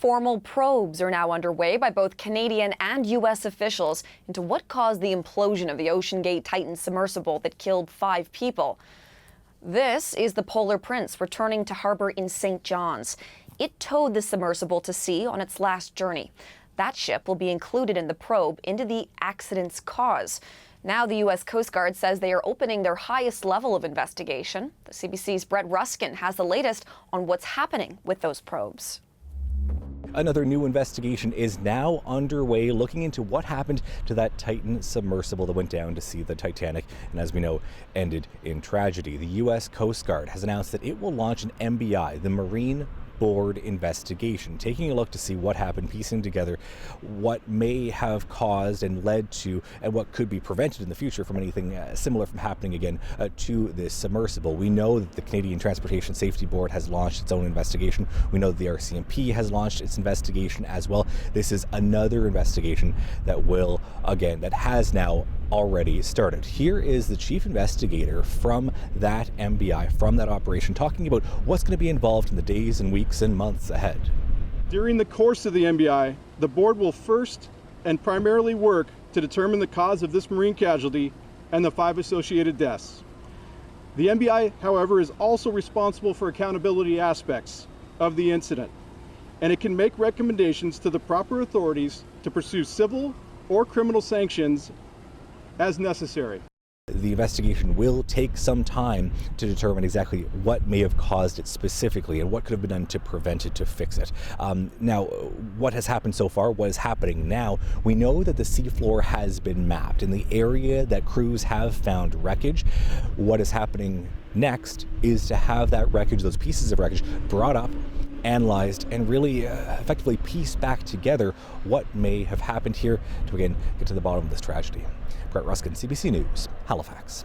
Formal probes are now underway by both Canadian and U.S. officials into what caused the implosion of the OceanGate Titan submersible that killed 5 people. This is the Polar Prince returning to harbor in St. John's. It towed the submersible to sea on its last journey. That ship will be included in the probe into the accident's cause. Now the U.S. Coast Guard says they are opening their highest level of investigation. The CBC's Brett Ruskin has the latest on what's happening with those probes. Another new investigation is now underway looking into what happened to that Titan submersible that went down to see the Titanic and, as we know, ended in tragedy. The U.S. Coast Guard has announced that it will launch an MBI, the Marine Board investigation, taking a look to see what happened, piecing together what may have caused and led to, and what could be prevented in the future from anything similar from happening again to this submersible. We know that the Canadian Transportation Safety Board has launched its own investigation. We know that the RCMP has launched its investigation as well. This is another investigation that has now already started. Here is the chief investigator from that MBI, from that operation, talking about what's going to be involved in the days and weeks and months ahead. During the course of the MBI, the board will first and primarily work to determine the cause of this marine casualty and the 5 associated deaths. The MBI, however, is also responsible for accountability aspects of the incident, and it can make recommendations to the proper authorities to pursue civil or criminal sanctions as necessary. The investigation will take some time to determine exactly what may have caused it specifically and what could have been done to prevent it, to fix it. Now, what has happened so far, what is happening now, we know that the seafloor has been mapped in the area that crews have found wreckage. What is happening next is to have that wreckage, those pieces of wreckage, brought up, analyzed, and really effectively piece back together what may have happened here to, again, get to the bottom of this tragedy. Brett Ruskin, CBC News, Halifax.